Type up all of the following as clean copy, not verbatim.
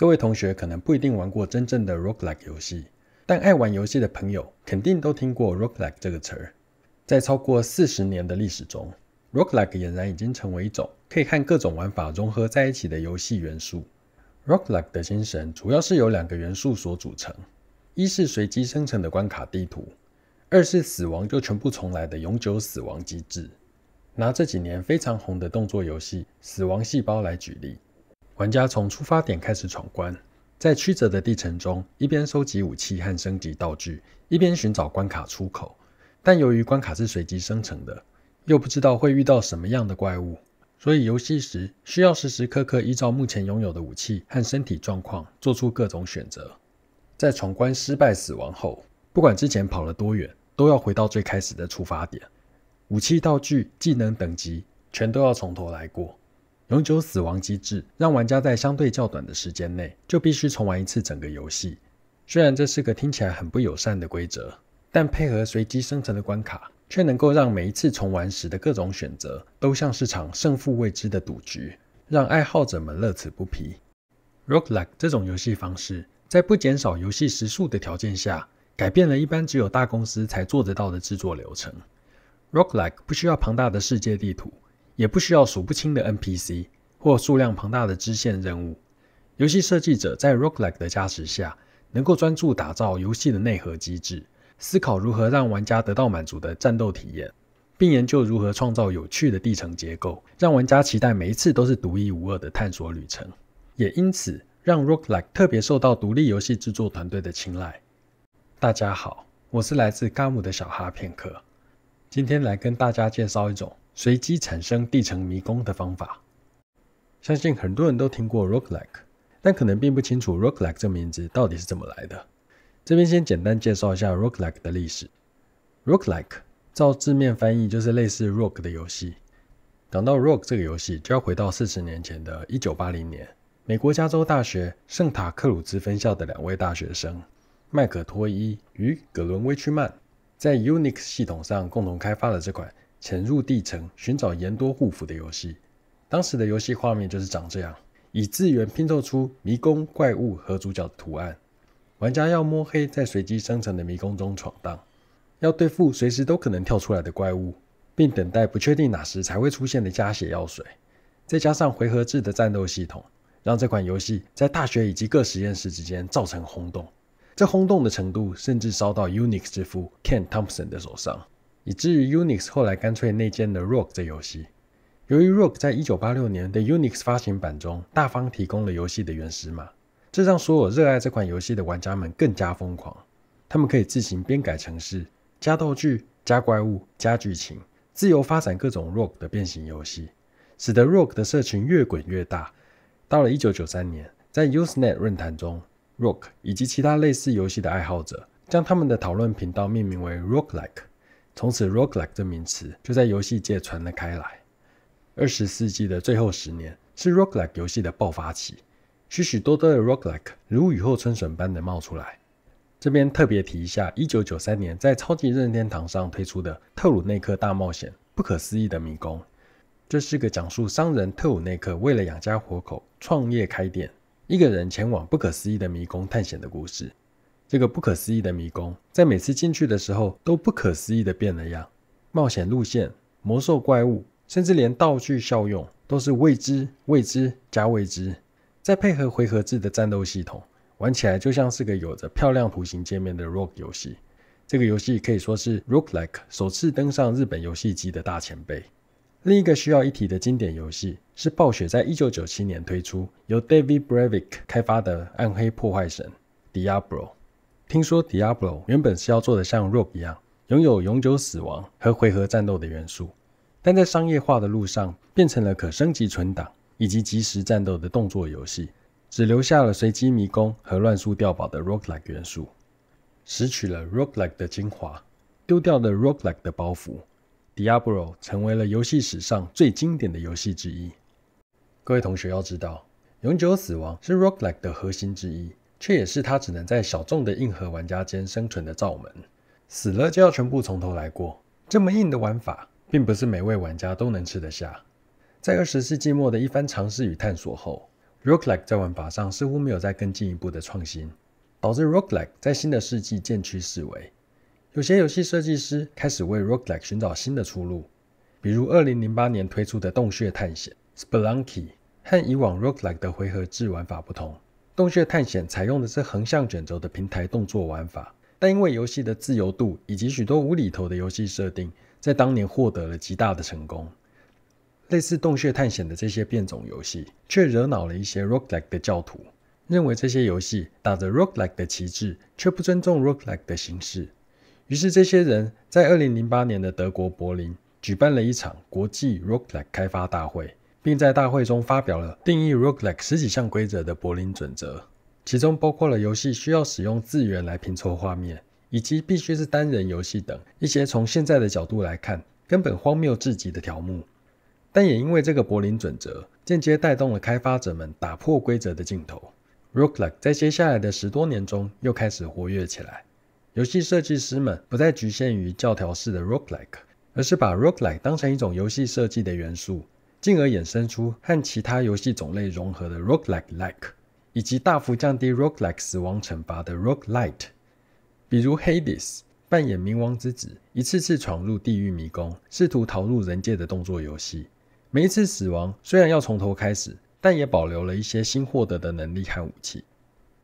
各位同学可能不一定玩过真正的 roguelike 游戏，但爱玩游戏的朋友肯定都听过 roguelike 这个词儿。在超过40年的历史中， roguelike 俨然已经成为一种可以和各种玩法融合在一起的游戏元素。roguelike 的精神主要是由2个元素所组成，一是随机生成的关卡地图，二是死亡就全部重来的永久死亡机制。拿这几年非常红的动作游戏《死亡细胞》来举例，玩家从出发点开始闯关，在曲折的地程中，一边收集武器和升级道具，一边寻找关卡出口。但由于关卡是随机生成的，又不知道会遇到什么样的怪物，所以游戏时需要时时刻刻依照目前拥有的武器和身体状况做出各种选择。在闯关失败死亡后，不管之前跑了多远，都要回到最开始的出发点。武器道具、技能等级全都要从头来过。永久死亡机制让玩家在相对较短的时间内就必须重玩一次整个游戏。虽然这是个听起来很不友善的规则，但配合随机生成的关卡，却能够让每一次重玩时的各种选择都像是场胜负未知的赌局，让爱好者们乐此不疲。roguelike 这种游戏方式，在不减少游戏时数的条件下，改变了一般只有大公司才做得到的制作流程。roguelike 不需要庞大的世界地图，也不需要数不清的 NPC 或数量庞大的支线任务。游戏设计者在 roguelike 的加持下，能够专注打造游戏的内核机制，思考如何让玩家得到满足的战斗体验，并研究如何创造有趣的地层结构，让玩家期待每一次都是独一无二的探索旅程。也因此，让 roguelike 特别受到独立游戏制作团队的青睐。大家好，我是来自嘎姆的小哈片刻。今天来跟大家介绍一种随机产生地层迷宫的方法。相信很多人都听过 roguelike， 但可能并不清楚 roguelike 这名字到底是怎么来的。这边先简单介绍一下 roguelike 的历史。roguelike 照字面翻译就是类似 rogue 的游戏。讲到 rogue 这个游戏，就要回到40年前的1980年，美国加州大学圣塔克鲁兹分校的2位大学生麦可托伊与葛伦威屈曼在 Unix 系统上共同开发了这款潜入地层寻找盐多护符的游戏。当时的游戏画面就是长这样，以字元拼凑出迷宫、怪物和主角的图案。玩家要摸黑在随机生成的迷宫中闯荡，要对付随时都可能跳出来的怪物，并等待不确定哪时才会出现的加血药水。再加上回合制的战斗系统，让这款游戏在大学以及各实验室之间造成轰动。这轰动的程度甚至烧到 Unix 之父 Ken Thompson 的手上，以至于 Unix 后来干脆内建了 Rogue 这游戏。由于 Rogue 在1986年的 Unix 发行版中大方提供了游戏的原始码，这让所有热爱这款游戏的玩家们更加疯狂。他们可以自行编改程式、加道具、加怪物、加剧情，自由发展各种 Rogue 的变形游戏，使得 Rogue 的社群越滚越大。到了1993年，在 Usenet 论坛中， Rogue 以及其他类似游戏的爱好者将他们的讨论频道命名为 roguelike， 从此 roguelike 这名词就在游戏界传了开来。20世纪的最后10年是 roguelike 游戏的爆发期，许许多多的 roguelike 如雨后春笋般的冒出来。这边特别提一下1993年在超级任天堂上推出的特鲁内克大冒险不可思议的迷宫。这是个讲述商人特鲁内克为了养家活口创业开店，一个人前往不可思议的迷宫探险的故事。这个不可思议的迷宫在每次进去的时候都不可思议的变了样，冒险路线、魔兽怪物，甚至连道具效用都是未知、未知加未知。再配合回合制的战斗系统，玩起来就像是个有着漂亮图形界面的 Rogue 游戏。这个游戏可以说是 Roguelike 首次登上日本游戏机的大前辈。另一个需要一提的经典游戏是暴雪在1997年推出由 David Brevik 开发的暗黑破坏神 Diablo。 听说 Diablo 原本是要做的像 Rogue 一样，拥有永久死亡和回合战斗的元素，但在商业化的路上变成了可升级存档以及即时战斗的动作游戏，只留下了随机迷宫和乱数碉堡的 roguelike 元素，拾取了 roguelike 的精华，丢掉了 roguelike 的包袱。Diablo 成为了游戏史上最经典的游戏之一。各位同学要知道，永久死亡是 roguelike 的核心之一，却也是它只能在小众的硬核玩家间生存的罩门。死了就要全部从头来过，这么硬的玩法并不是每位玩家都能吃得下。在20世纪末的一番尝试与探索后， roguelike 在玩法上似乎没有再更进一步的创新，导致 roguelike 在新的世纪渐趋式微。有些游戏设计师开始为 roguelike 寻找新的出路，比如2008年推出的洞穴探险 Spelunky。 和以往 roguelike 的回合制玩法不同，洞穴探险采用的是横向卷轴的平台动作玩法，但因为游戏的自由度以及许多无厘头的游戏设定，在当年获得了极大的成功。类似洞穴探险的这些变种游戏，却惹恼了一些 roguelike 的教徒，认为这些游戏打着 roguelike 的旗帜，却不尊重 roguelike 的形式。于是这些人在2008年的德国柏林举办了一场国际 roguelike 开发大会，并在大会中发表了定义 roguelike 十几项规则的柏林准则，其中包括了游戏需要使用字元来拼凑画面，以及必须是单人游戏等一些从现在的角度来看根本荒谬至极的条目。但也因为这个柏林准则，间接带动了开发者们打破规则的劲头， roguelike 在接下来的10多年中又开始活跃起来。游戏设计师们不再局限于教条式的 roguelike， 而是把 roguelike 当成一种游戏设计的元素，进而衍生出和其他游戏种类融合的 roguelike-like， 以及大幅降低 roguelike 死亡惩罚的 roguelite。 比如 Hades 扮演冥王之子，一次次闯入地狱迷宫，试图逃入人界的动作游戏。每一次死亡虽然要从头开始，但也保留了一些新获得的能力和武器。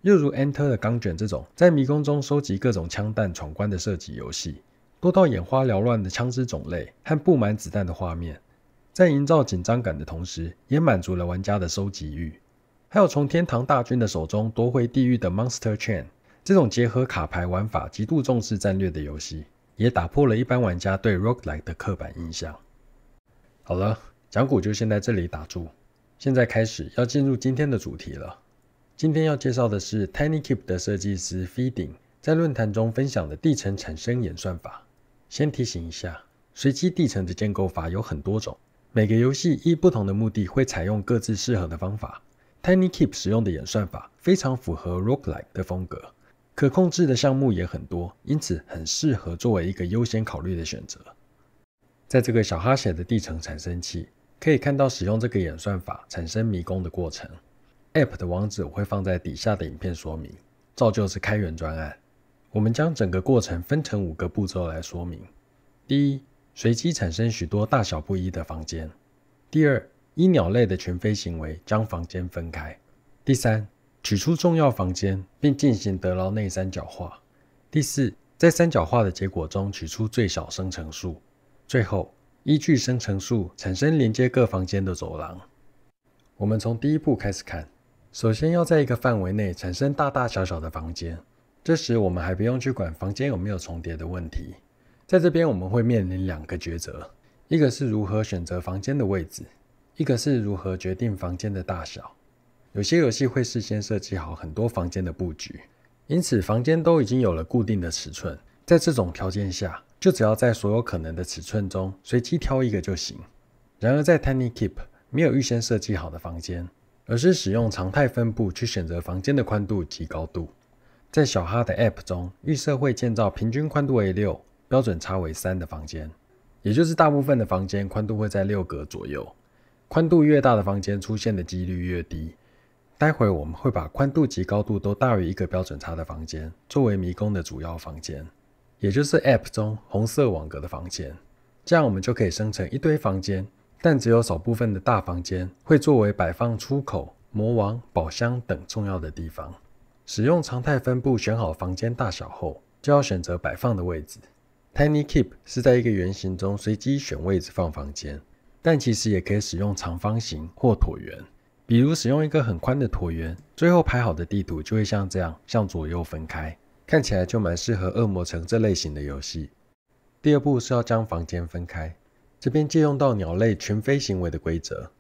又如 Enter the Gungeon 这种在迷宫中收集各种枪弹闯关的射击游戏，多到眼花缭乱的枪支种类和布满子弹的画面，在营造紧张感的同时，也满足了玩家的收集欲。还有从天堂大军的手中夺回地狱的 Monster Chain， 这种结合卡牌玩法极度重视战略的游戏，也打破了一般玩家对 roguelike 的刻板印象。好了，讲古就先在这里打住，现在开始要进入今天的主题了。今天要介绍的是 TinyKeep 的设计师 Feeding 在论坛中分享的地层产生演算法。先提醒一下，随机地层的建构法有很多种，每个游戏依不同的目的会采用各自适合的方法。TinyKeep 使用的演算法非常符合 roguelike 的风格，可控制的项目也很多，因此很适合作为一个优先考虑的选择。在这个小哈写的地层产生器，可以看到使用这个演算法产生迷宫的过程。App 的网址我会放在底下的影片说明，照旧是开源专案。我们将整个过程分成5个步骤来说明。第一，随机产生许多大小不一的房间。第二，依鸟类的群飞行为将房间分开。第三，取出重要房间并进行德劳内三角化。第四，在三角化的结果中取出最小生成数。最后，依据生成数产生连接各房间的走廊。我们从第一步开始看，首先要在一个范围内产生大大小小的房间，这时我们还不用去管房间有没有重叠的问题。在这边我们会面临2个抉择，一个是如何选择房间的位置，一个是如何决定房间的大小。有些游戏会事先设计好很多房间的布局，因此房间都已经有了固定的尺寸，在这种条件下，就只要在所有可能的尺寸中随机挑一个就行。然而在 TinyKeep 没有预先设计好的房间，而是使用常态分布去选择房间的宽度及高度。在小哈的 App 中，预设会建造平均宽度为6、标准差为3的房间，也就是大部分的房间宽度会在6格左右。宽度越大的房间出现的几率越低。待会我们会把宽度及高度都大于1个标准差的房间作为迷宫的主要房间，也就是 App 中红色网格的房间。这样我们就可以生成一堆房间，但只有少部分的大房间会作为摆放出口、魔王、宝箱等重要的地方。使用常态分布选好房间大小后，就要选择摆放的位置。TinyKeep 是在一个圆形中随机选位置放房间，但其实也可以使用长方形或椭圆。比如使用一个很宽的椭圆，最后排好的地图就会像这样向左右分开，看起来就蛮适合恶魔城这类型的游戏。第二步是要将房间分开，这边借用到鸟类群飞行为的规则。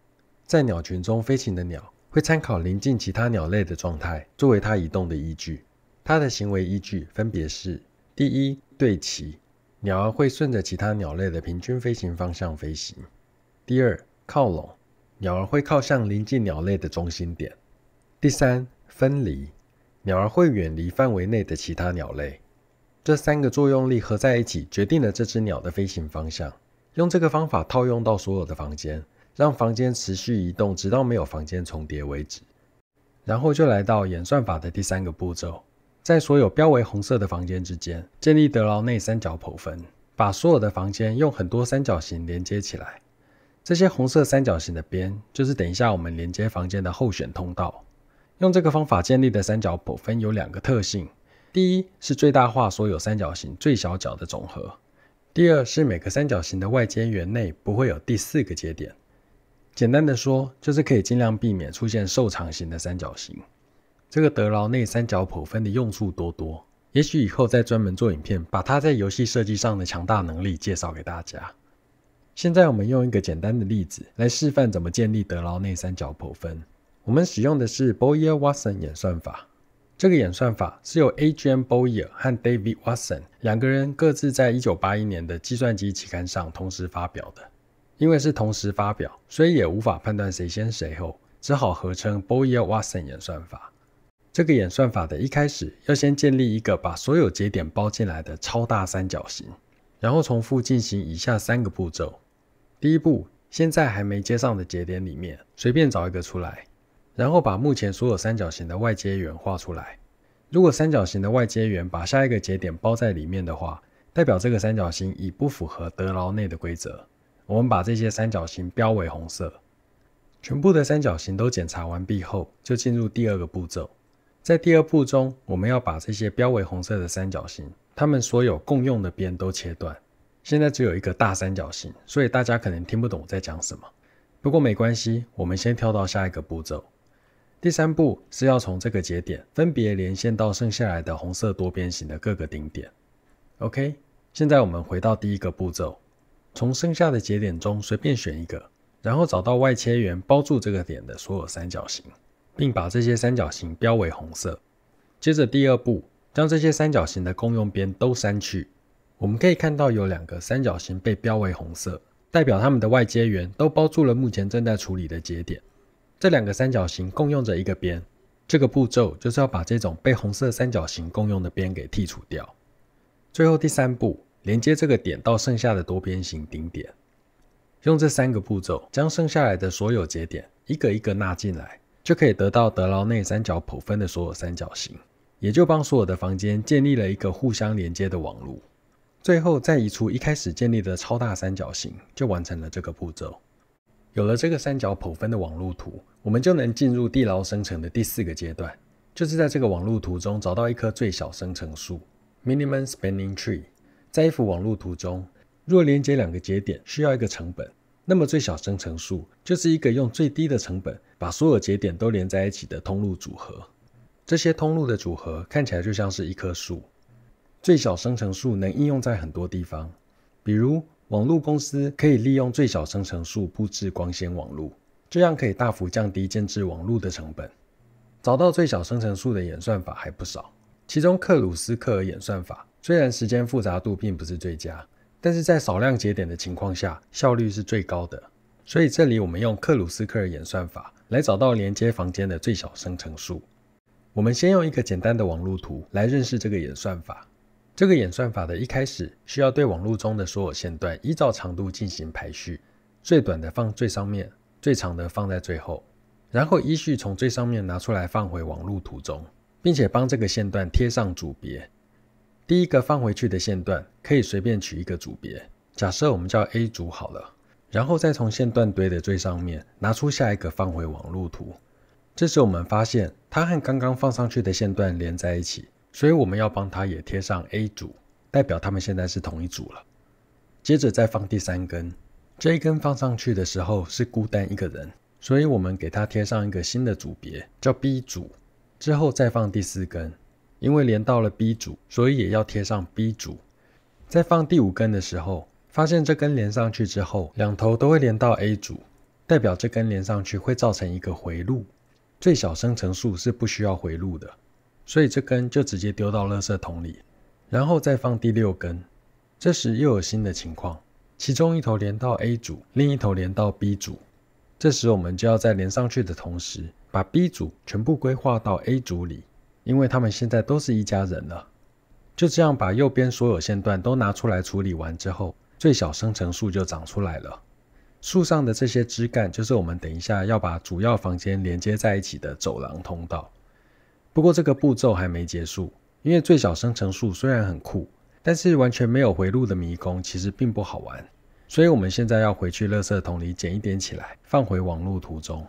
在鸟群中飞行的鸟会参考邻近其他鸟类的状态作为它移动的依据，它的行为依据分别是：第一，对齐，鸟儿会顺着其他鸟类的平均飞行方向飞行；第二，靠拢，鸟儿会靠向邻近鸟类的中心点；第三，分离，鸟儿会远离范围内的其他鸟类。这3个作用力合在一起，决定了这只鸟的飞行方向。用这个方法套用到所有的房间，让房间持续移动直到没有房间重叠为止。然后就来到演算法的第3个步骤，在所有标为红色的房间之间建立德劳内三角剖分，把所有的房间用很多三角形连接起来。这些红色三角形的边就是等一下我们连接房间的候选通道。用这个方法建立的三角剖分有2个特性，第一是最大化所有三角形最小角的总和，第二是每个三角形的外接圆内不会有第4个接点。简单的说，就是可以尽量避免出现瘦长型的三角形。这个德劳内三角剖分的用处多多，也许以后再专门做影片，把它在游戏设计上的强大能力介绍给大家。现在我们用一个简单的例子来示范怎么建立德劳内三角剖分。我们使用的是 Boyer-Watson 演算法。这个演算法是由 Adrian Boyer 和 David Watson 2个人各自在1981年的计算机期刊上同时发表的。因为是同时发表，所以也无法判断谁先谁后，只好合称 Boyer-Watson 演算法。这个演算法的一开始要先建立一个把所有节点包进来的超大三角形，然后重复进行以下3个步骤。第一步，现在还没接上的节点里面随便找一个出来，然后把目前所有三角形的外接圆画出来。如果三角形的外接圆把下一个节点包在里面的话，代表这个三角形已不符合德劳内的规则。我们把这些三角形标为红色。全部的三角形都检查完毕后，就进入第2个步骤。在第2步中，我们要把这些标为红色的三角形，它们所有共用的边都切断。现在只有一个大三角形，所以大家可能听不懂我在讲什么。不过没关系，我们先跳到下一个步骤。第3步是要从这个节点分别连线到剩下来的红色多边形的各个顶点。OK， 现在我们回到第1个步骤。从剩下的节点中随便选一个，然后找到外切圆包住这个点的所有三角形，并把这些三角形标为红色。接着第2步，将这些三角形的共用边都删去。我们可以看到有2个三角形被标为红色，代表它们的外接圆都包住了目前正在处理的节点。这2个三角形共用着一个边，这个步骤就是要把这种被红色三角形共用的边给剔除掉。最后第3步，连接这个点到剩下的多边形顶点。用这3个步骤将剩下来的所有节点一个一个纳进来，就可以得到德劳内三角剖分的所有三角形，也就帮所有的房间建立了一个互相连接的网路。最后再移除一开始建立的超大三角形，就完成了这个步骤。有了这个三角剖分的网路图，我们就能进入地牢生成的第4个阶段，就是在这个网路图中找到一棵最小生成树 Minimum Spanning Tree。在一幅网路图中，若连接2个节点需要一个成本，那么最小生成数就是一个用最低的成本把所有节点都连在一起的通路组合。这些通路的组合看起来就像是一棵树。最小生成数能应用在很多地方，比如网路公司可以利用最小生成数布置光纤网路，这样可以大幅降低建置网路的成本。找到最小生成数的演算法还不少，其中克鲁斯克尔演算法虽然时间复杂度并不是最佳，但是在少量节点的情况下效率是最高的。所以这里我们用克鲁斯克尔演算法来找到连接房间的最小生成数。我们先用一个简单的网路图来认识这个演算法。这个演算法的一开始需要对网路中的所有线段依照长度进行排序，最短的放最上面，最长的放在最后，然后依序从最上面拿出来放回网路图中，并且帮这个线段贴上组别。第一个放回去的线段可以随便取一个组别，假设我们叫 A 组好了，然后再从线段堆的最上面拿出下一个放回网路图。这时我们发现它和刚刚放上去的线段连在一起，所以我们要帮它也贴上 A 组，代表它们现在是同一组了。接着再放第3根，这一根放上去的时候是孤单一个人，所以我们给它贴上一个新的组别叫 B 组。之后再放第4根，因为连到了 B 组，所以也要贴上 B 组。再放第5根的时候，发现这根连上去之后两头都会连到 A 组，代表这根连上去会造成一个回路。最小生成数是不需要回路的，所以这根就直接丢到垃圾桶里。然后再放第6根，这时又有新的情况，其中一头连到 A 组，另一头连到 B 组。这时我们就要在连上去的同时把 B 组全部规划到 A 组里，因为他们现在都是一家人了。就这样把右边所有线段都拿出来处理完之后，最小生成数就长出来了。树上的这些枝干就是我们等一下要把主要房间连接在一起的走廊通道。不过这个步骤还没结束，因为最小生成树虽然很酷，但是完全没有回路的迷宫其实并不好玩，所以我们现在要回去垃圾桶里捡一点起来，放回网路图中。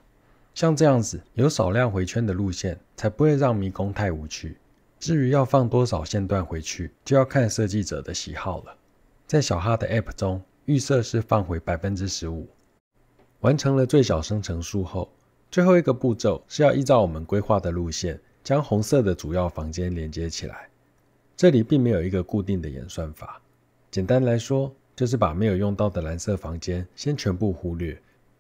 像这样子有少量回圈的路线，才不会让迷宫太无趣。至于要放多少线段回去，就要看设计者的喜好了。在小哈的 App 中，预设是放回 15%。完成了最小生成树后，最后一个步骤是要依照我们规划的路线，将红色的主要房间连接起来。这里并没有一个固定的演算法，简单来说，就是把没有用到的蓝色房间先全部忽略，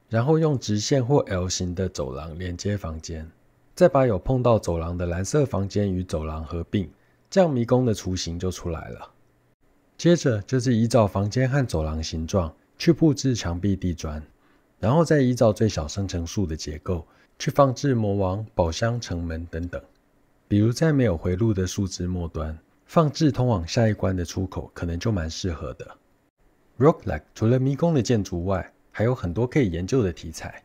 然后用直线或 L 型的走廊连接房间，再把有碰到走廊的蓝色房间与走廊合并，这样迷宫的雏形就出来了。接着就是依照房间和走廊形状去布置墙壁地砖，然后再依照最小生成树的结构去放置魔王、宝箱、城门等等。比如在没有回路的树枝末端，放置通往下一关的出口可能就蛮适合的。Roguelike 除了迷宫的建筑外，还有很多可以研究的题材，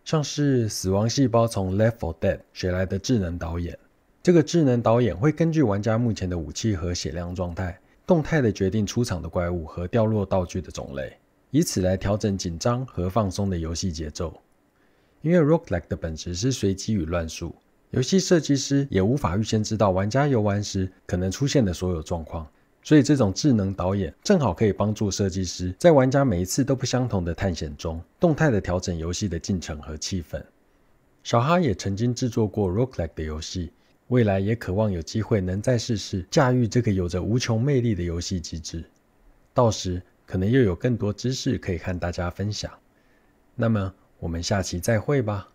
像是死亡细胞从 Left 4 Dead 学来的智能导演。这个智能导演会根据玩家目前的武器和血量状态，动态的决定出场的怪物和掉落道具的种类，以此来调整紧张和放松的游戏节奏。因为 Roguelike 的本质是随机与乱数，游戏设计师也无法预先知道玩家游玩时可能出现的所有状况，所以这种智能导演正好可以帮助设计师在玩家每一次都不相同的探险中，动态的调整游戏的进程和气氛。小哈也曾经制作过 Roguelike 的游戏，未来也渴望有机会能再试试驾驭这个有着无穷魅力的游戏机制，到时可能又有更多知识可以和大家分享。那么我们下期再会吧。